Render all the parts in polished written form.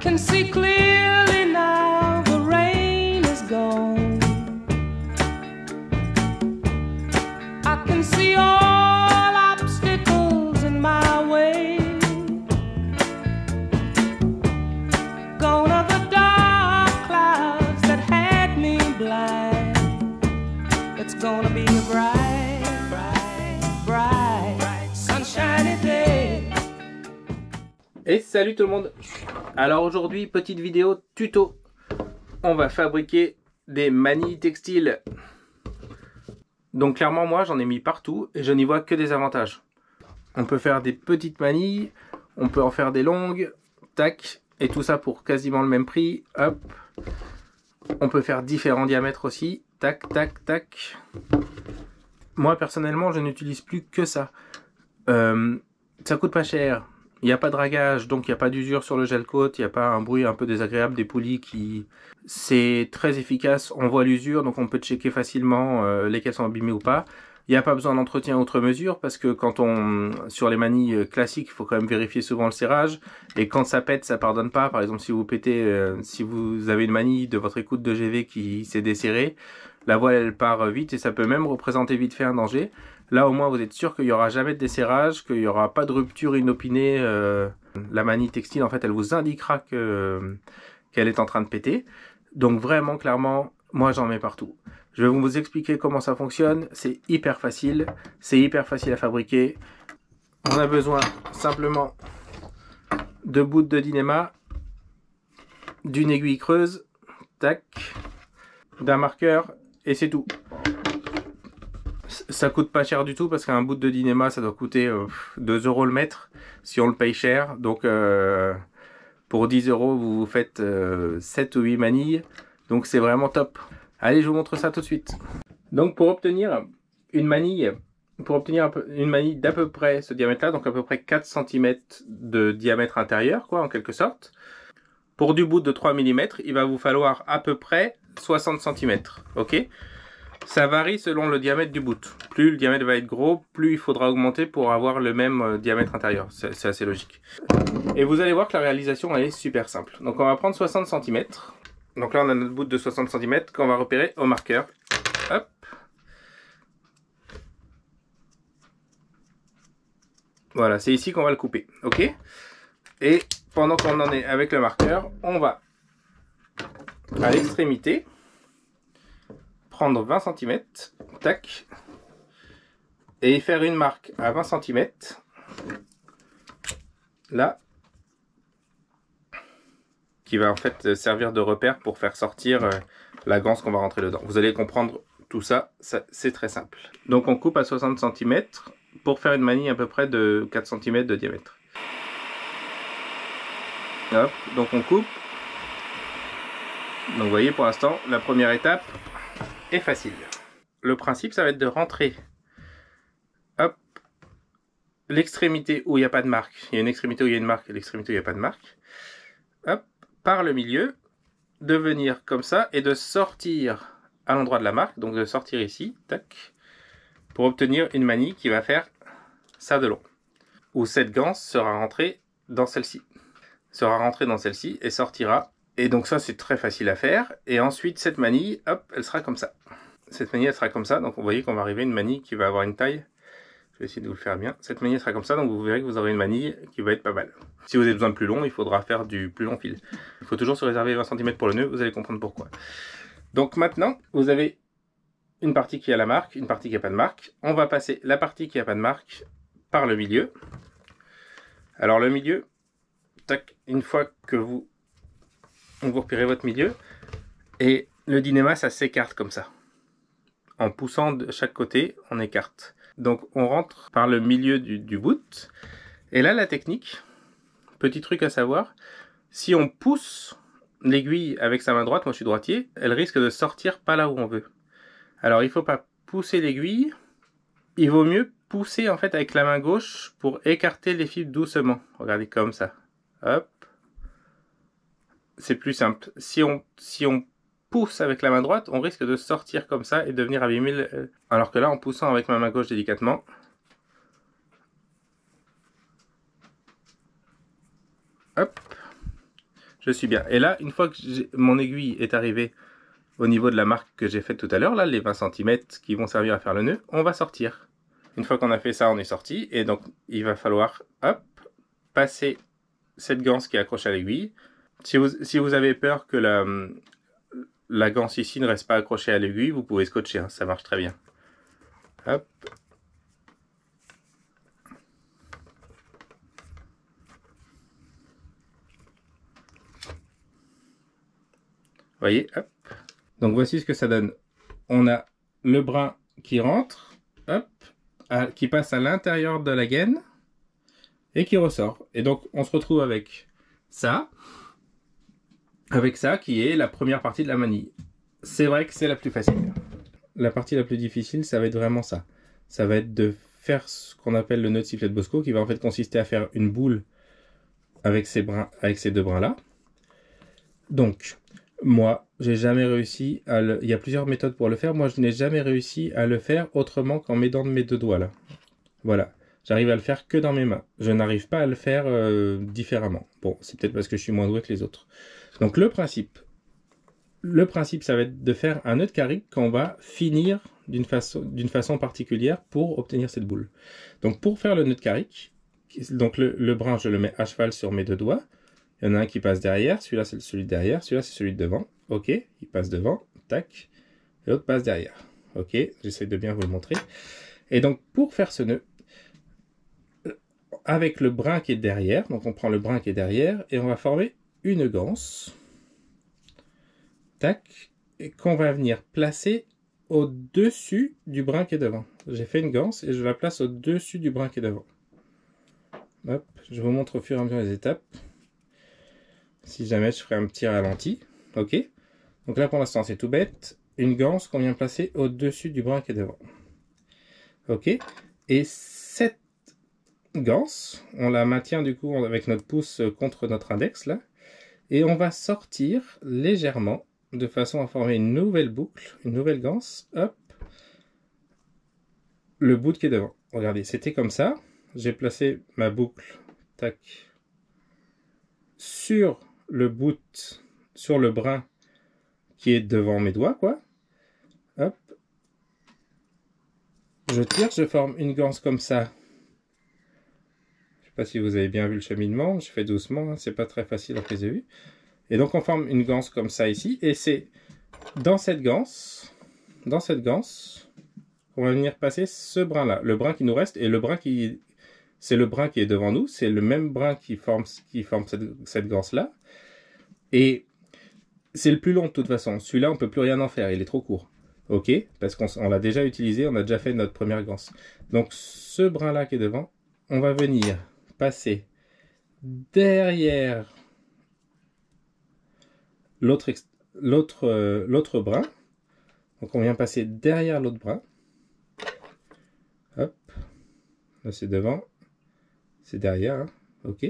can see clearly now, the rain is gone. I can see all obstacles in my way. Gone are the dark clouds that had me blind. It's gonna be a bright, bright, bright, sunshiny day. Et salut tout le monde. Alors aujourd'hui, petite vidéo tuto. On va fabriquer des manilles textiles. Donc clairement moi j'en ai mis partout et je n'y vois que des avantages. On peut faire des petites manilles, on peut en faire des longues, tac, et tout ça pour quasiment le même prix, hop. On peut faire différents diamètres aussi, tac, tac, tac. Moi personnellement je n'utilise plus que ça. Ça coûte pas cher. Il n'y a pas de dragage, donc il n'y a pas d'usure sur le gel coat, il n'y a pas un bruit un peu désagréable des poulies qui... C'est très efficace, on voit l'usure, donc on peut checker facilement lesquelles sont abîmées ou pas. Il n'y a pas besoin d'entretien outre mesure, parce que quand on... Sur les manilles classiques, il faut quand même vérifier souvent le serrage, et quand ça pète, ça pardonne pas. Par exemple, si vous pétez, si vous avez une manille de votre écoute de GV qui s'est desserrée, la voile elle part vite, et ça peut même représenter vite fait un danger. Là au moins vous êtes sûr qu'il n'y aura jamais de desserrage, qu'il n'y aura pas de rupture inopinée. La manille textile en fait elle vous indiquera qu'elle est en train de péter. Donc vraiment clairement moi j'en mets partout. Je vais vous expliquer comment ça fonctionne. C'est hyper facile à fabriquer. On a besoin simplement de bouts de dynéma, d'une aiguille creuse, tac, d'un marqueur et c'est tout. Ça coûte pas cher du tout parce qu'un bout de dynéma ça doit coûter 2 € le mètre si on le paye cher. Donc pour 10 € vous vous faites 7 ou 8 manilles. Donc c'est vraiment top. Allez, je vous montre ça tout de suite. Donc pour obtenir une manille, d'à peu près ce diamètre là, donc à peu près 4 cm de diamètre intérieur quoi en quelque sorte. Pour du bout de 3 mm, il va vous falloir à peu près 60 cm. Ok. Ça varie selon le diamètre du bout. Plus le diamètre va être gros, plus il faudra augmenter pour avoir le même diamètre intérieur. C'est assez logique. Et vous allez voir que la réalisation elle est super simple. Donc on va prendre 60 cm. Donc là on a notre bout de 60 cm qu'on va repérer au marqueur. Hop. Voilà, c'est ici qu'on va le couper. Ok. Et pendant qu'on en est avec le marqueur, on va à l'extrémité prendre 20 cm, tac, et faire une marque à 20 cm, là, qui va en fait servir de repère pour faire sortir la ganse qu'on va rentrer dedans. Vous allez comprendre tout ça, c'est très simple. Donc on coupe à 60 cm pour faire une manille à peu près de 4 cm de diamètre. Hop, donc on coupe. Donc vous voyez pour l'instant, la première étape est facile. Le principe ça va être de rentrer hop l'extrémité où il n'y a pas de marque. Il y a une extrémité où il y a une marque et l'extrémité où il n'y a pas de marque. Hop, par le milieu, de venir comme ça et de sortir à l'endroit de la marque, donc de sortir ici, tac, pour obtenir une manille qui va faire ça de long. Où cette ganse sera rentrée dans celle-ci. Et sortira. Et donc ça c'est très facile à faire. Et ensuite cette manille, hop, elle sera comme ça. Cette manille elle sera comme ça. Donc vous voyez qu'on va arriver à une manille qui va avoir une taille. Je vais essayer de vous le faire bien. Cette manille sera comme ça. Donc vous verrez que vous aurez une manille qui va être pas mal. Si vous avez besoin de plus long, il faudra faire du plus long fil. Il faut toujours se réserver 20 cm pour le nœud. Vous allez comprendre pourquoi. Donc maintenant vous avez une partie qui a la marque, une partie qui n'a pas de marque. On va passer la partie qui n'a pas de marque par le milieu. Alors le milieu, tac, une fois que vous repérez votre milieu, et le dynéma ça s'écarte comme ça. En poussant de chaque côté, on écarte. Donc on rentre par le milieu du bout. Et là la technique, petit truc à savoir, si on pousse l'aiguille avec sa main droite, moi je suis droitier, elle risque de sortir pas là où on veut. Alors il ne faut pas pousser l'aiguille, il vaut mieux pousser en fait avec la main gauche pour écarter les fibres doucement. Regardez comme ça. Hop. C'est plus simple. Si on pousse avec la main droite, on risque de sortir comme ça et de venir abîmer le... Alors que là, en poussant avec ma main gauche délicatement, hop, je suis bien. Et là, une fois que mon aiguille est arrivée au niveau de la marque que j'ai faite tout à l'heure, là, les 20 cm qui vont servir à faire le nœud, on va sortir. Une fois qu'on a fait ça, on est sorti. Et donc, il va falloir, hop, passer cette ganse qui est accrochée à l'aiguille. Si vous avez peur que la ganse ici ne reste pas accrochée à l'aiguille, vous pouvez scotcher, hein, ça marche très bien. Hop. Vous voyez, hop. Donc voici ce que ça donne. On a le brin qui rentre, hop, qui passe à l'intérieur de la gaine et qui ressort. Et donc on se retrouve avec ça qui est la première partie de la manille. C'est vrai que c'est la plus facile. La partie la plus difficile, ça va être vraiment ça. Ça va être de faire ce qu'on appelle le nœud de sifflet de Bosco, qui va en fait consister à faire une boule avec ces deux brins là. Donc moi, j'ai jamais réussi à le... Il y a plusieurs méthodes pour le faire. Moi, je n'ai jamais réussi à le faire autrement qu'en m'aidant de mes deux doigts, là. Voilà. J'arrive à le faire que dans mes mains. Je n'arrive pas à le faire différemment. Bon, c'est peut-être parce que je suis moins doué que les autres. Donc, le principe, ça va être de faire un nœud de carrick qu'on va finir d'une façon particulière pour obtenir cette boule. Donc, pour faire le nœud de carrick, donc le brin, je le mets à cheval sur mes deux doigts. Il y en a un qui passe derrière, celui-là c'est celui de derrière, celui-là c'est celui de devant. Ok, il passe devant, tac, et l'autre passe derrière. Ok, j'essaie de bien vous le montrer. Et donc pour faire ce nœud, avec le brin qui est derrière, donc on prend le brin qui est derrière et on va former une ganse, tac, et qu'on va venir placer au-dessus du brin qui est devant. J'ai fait une ganse et je la place au-dessus du brin qui est devant. Hop, je vous montre au fur et à mesure les étapes. Si jamais je ferai un petit ralenti, ok. Donc là pour l'instant c'est tout bête, une ganse qu'on vient placer au-dessus du brin qui est devant. Ok. Et cette ganse, on la maintient du coup avec notre pouce contre notre index là, et on va sortir légèrement de façon à former une nouvelle boucle, une nouvelle ganse. Hop, le bout qui est devant. Regardez, c'était comme ça. J'ai placé ma boucle, tac, sur le bout, sur le brin qui est devant mes doigts, quoi. Hop. Je tire, je forme une ganse comme ça. Je sais pas si vous avez bien vu le cheminement, je fais doucement, hein, c'est pas très facile en prise de vue. Et donc on forme une ganse comme ça ici, et c'est dans cette ganse, qu'on va venir passer ce brin-là, le brin qui nous reste, et le brin qui... C'est le brin qui est devant nous, c'est le même brin qui forme cette ganse-là. Et c'est le plus long de toute façon. Celui-là, on ne peut plus rien en faire, il est trop court. Ok, parce qu'on l'a déjà utilisé, on a déjà fait notre première ganse. Donc ce brin-là qui est devant, on va venir passer derrière l'autre brin. Donc on vient passer derrière l'autre brin. Hop, là c'est devant. C'est derrière, hein. Ok.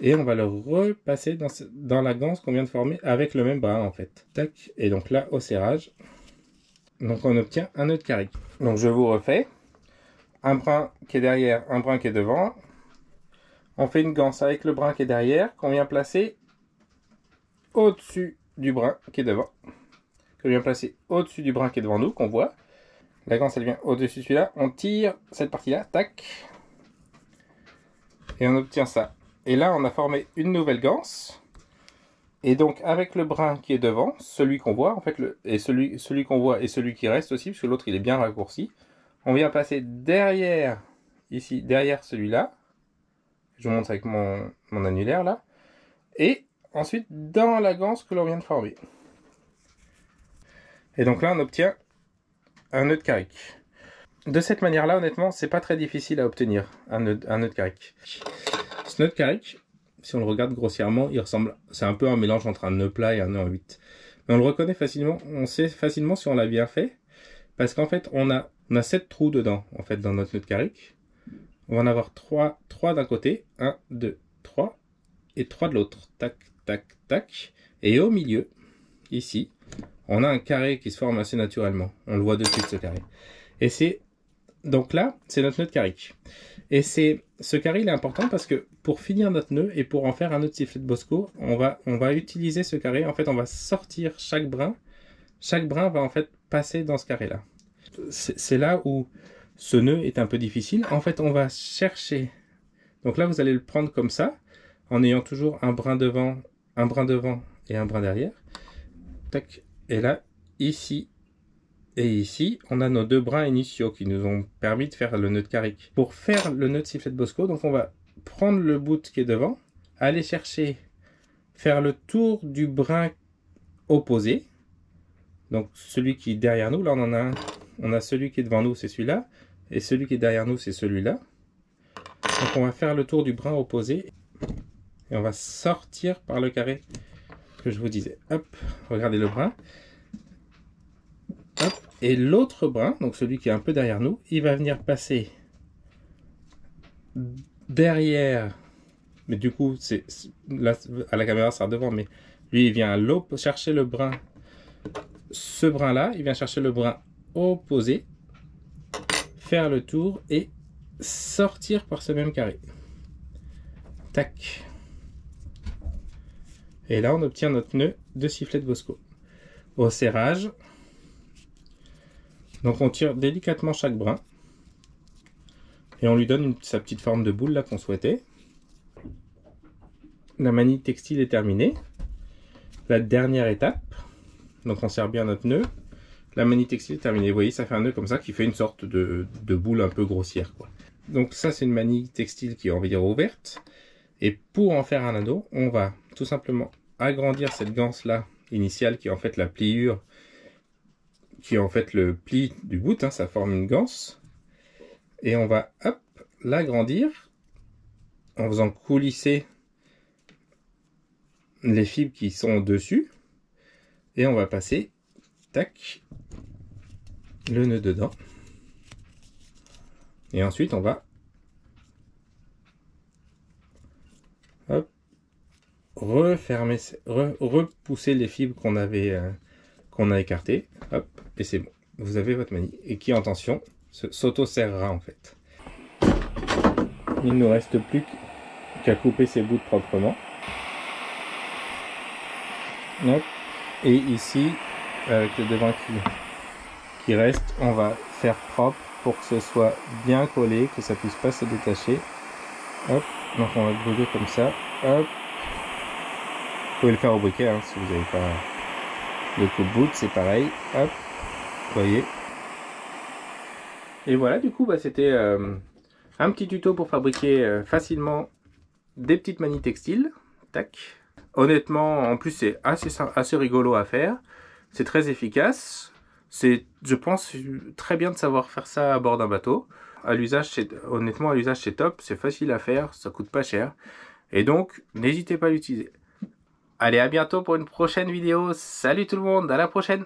Et on va le repasser dans la ganse qu'on vient de former avec le même brin en fait. Tac. Et donc là, au serrage, donc on obtient un nœud de carrick. Donc je vous refais. Un brin qui est derrière, un brin qui est devant. On fait une ganse avec le brin qui est derrière, qu'on vient placer au-dessus du brin qui est devant. Qu'on vient placer au-dessus du brin qui est devant nous, qu'on voit. La ganse elle vient au-dessus de celui-là. On tire cette partie-là, tac. Et on obtient ça. Et là, on a formé une nouvelle ganse. Et donc, avec le brin qui est devant, celui qu'on voit, en fait, celui qu'on voit et celui qui reste aussi, parce que l'autre, il est bien raccourci, on vient passer derrière, ici, derrière celui-là. Je vous montre avec mon annulaire, là. Et ensuite, dans la ganse que l'on vient de former. Et donc là, on obtient un nœud de carrick. De cette manière-là, honnêtement, c'est pas très difficile à obtenir un nœud de carrick. Ce nœud de carrick, si on le regarde grossièrement, il ressemble, c'est un peu un mélange entre un nœud plat et un nœud en 8. Mais on le reconnaît facilement, on sait facilement si on l'a bien fait, parce qu'en fait, on a 7 trous dedans, en fait, dans notre nœud de carrick. On va en avoir 3 d'un côté, 1, 2, 3, et 3 de l'autre. Tac, tac, tac. Et au milieu, ici, on a un carré qui se forme assez naturellement. On le voit de suite, ce carré. Et c'est... Donc là, c'est notre nœud de carrick. Et c'est ce carré il est important parce que pour finir notre nœud et pour en faire un autre sifflet de Bosco, on va utiliser ce carré. En fait, on va sortir chaque brin. Chaque brin va en fait passer dans ce carré-là. C'est là où ce nœud est un peu difficile. En fait, on va chercher. Donc là, vous allez le prendre comme ça, en ayant toujours un brin devant et un brin derrière. Tac. Et là, ici et ici, on a nos deux brins initiaux qui nous ont permis de faire le nœud de carrick. Pour faire le nœud de sifflet de Bosco, donc on va prendre le bout qui est devant, aller chercher, faire le tour du brin opposé. Donc celui qui est derrière nous, là on en a un. On a celui qui est devant nous, c'est celui-là. Et celui qui est derrière nous, c'est celui-là. Donc on va faire le tour du brin opposé. Et on va sortir par le carré que je vous disais. Hop, regardez le brin. Hop. Et l'autre brin, donc celui qui est un peu derrière nous, il va venir passer derrière. Mais du coup, là, à la caméra, ça sera devant. Mais lui, il vient chercher le brin. Ce brin-là, il vient chercher le brin opposé, faire le tour et sortir par ce même carré. Tac. Et là, on obtient notre nœud de sifflet de Bosco. Au serrage, donc on tire délicatement chaque brin et on lui donne sa petite forme de boule là qu'on souhaitait. La manille textile est terminée. La dernière étape, donc on serre bien notre nœud. La manille textile est terminée. Vous voyez, ça fait un nœud comme ça qui fait une sorte de boule un peu grossière, quoi. Donc ça, c'est une manille textile qui est, on va dire, ouverte. Et pour en faire un anneau, on va tout simplement agrandir cette ganse-là initiale qui est en fait la pliure, qui est en fait le pli du bout, hein, ça forme une ganse. Et on va, hop, l'agrandir en faisant coulisser les fibres qui sont dessus. Et on va passer, tac, le nœud dedans. Et ensuite, on va hop, refermer, repousser les fibres qu'on a écartées. Hop, et c'est bon. Vous avez votre manille. Et qui en tension s'auto-serrera en fait. Il ne nous reste plus qu'à couper ces bouts proprement. Hop. Et ici, avec le devant qui reste, on va faire propre pour que ce soit bien collé, que ça puisse pas se détacher. Hop, donc on va brûler comme ça. Hop. Vous pouvez le faire au briquet hein, si vous n'avez pas le coupe-bout, c'est pareil. Hop, vous voyez. Et voilà, du coup, bah, c'était un petit tuto pour fabriquer facilement des petites manilles textiles. Tac. Honnêtement, en plus, c'est assez rigolo à faire. C'est très efficace. C'est, je pense, très bien de savoir faire ça à bord d'un bateau. Honnêtement, à l'usage, c'est top. C'est facile à faire. Ça coûte pas cher. Et donc, n'hésitez pas à l'utiliser. Allez, à bientôt pour une prochaine vidéo. Salut tout le monde, à la prochaine!